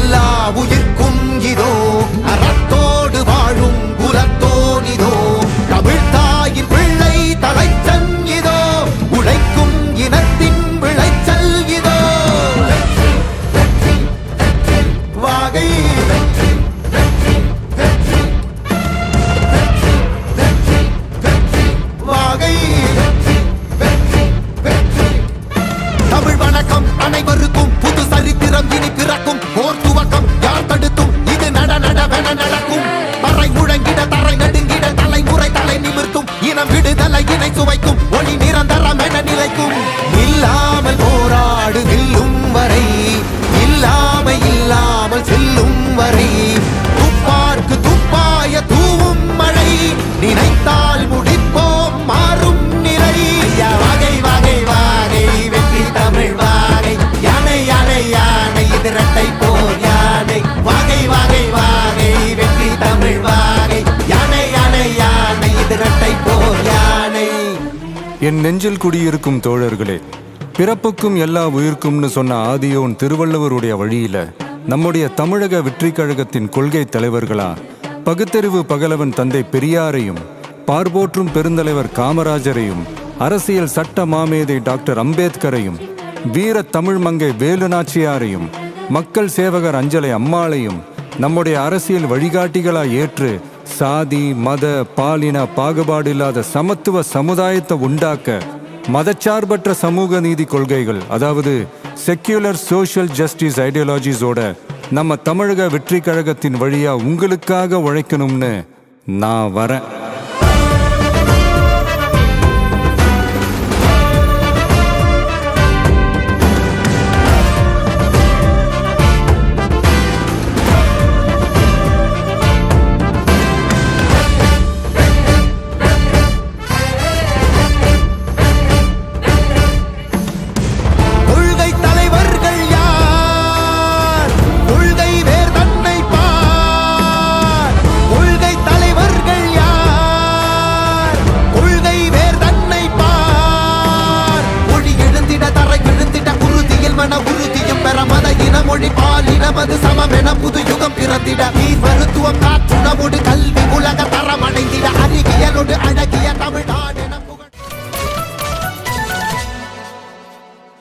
எல்லா உயிர்க்கும் இதோ அறத்தோடு வாழும் குலத்தோனிதோ தமிழ் தாயின் பிள்ளை தலைச்சன் இதோ உழைக்கும் இனத்தின் விளைச்சல் இதோ வாகை தமிழ் வணக்கம் அனைவருக்கும் புது சரித்திரம் இனி பிறக்கும் போர் துவக்கம் யார் தடுத்தும் இது நடவென நடக்கும் பறை முழங்கிட தரை நடுங்கிட தலைமுறை தலை நிமிர்த்தும் இனம் விடுதலை இணை சுவைக்கும் ஒளி நிரந்தரம் என நிலைக்கும் இல்லாமல் போராடு நில்லும் வரை இல்லாமல் செல்லும் வரை துப்பார்க்கு துப்பாய தூவும் மழை நினைத்தால் முடிப்போம் மாறும் நிலை வாகை வாகை வாகை வெற்றி தமிழ் வாகை யானை யானை யானை இது இரட்டை போர் யானை வாகை வாகை வாகை வெற்றி தமிழ் வாகை யானை யானை யானை இது இரட்டை போர் யானை. என் நெஞ்சில் குடியிருக்கும் தோழர்களே, பிறப்புக்கும் எல்லா உயிர்க்கும்னு சொன்ன ஆதியோன் திருவள்ளுவருடைய வழியில நம்முடைய தமிழக வெற்றி கழகத்தின் கொள்கை தலைவர்களா பகுத்தறிவு பகலவன் தந்தை பெரியாரையும் பார்போற்றும் பெருந்தலைவர் காமராஜரையும் அரசியல் சட்ட மாமேதை டாக்டர் அம்பேத்கரையும் வீர தமிழ் மங்கை வேலு நாச்சியாரையும் மக்கள் சேவகர் அஞ்சலை அம்மாளையும் நம்முடைய அரசியல் வழிகாட்டிகளாய் ஏற்று சாதி மத பாலின பாகுபாடு இல்லாத சமத்துவ சமுதாயத்தை உண்டாக்க மதச்சார்பற்ற சமூக நீதி கொள்கைகள், அதாவது செக்யூலர் சோஷியல் ஜஸ்டிஸ் ஐடியாலஜிஸோட நம்ம தமிழக வெற்றி கழகத்தின் வழியா உங்களுக்காக உழைக்கணும்னு நான் வரேன். மொழி பாலினமது சமமென புது யுகம் பிறந்திட நீர் மருத்துவம் காற்றுணவோடு கல்வி உலக தரமடைந்திட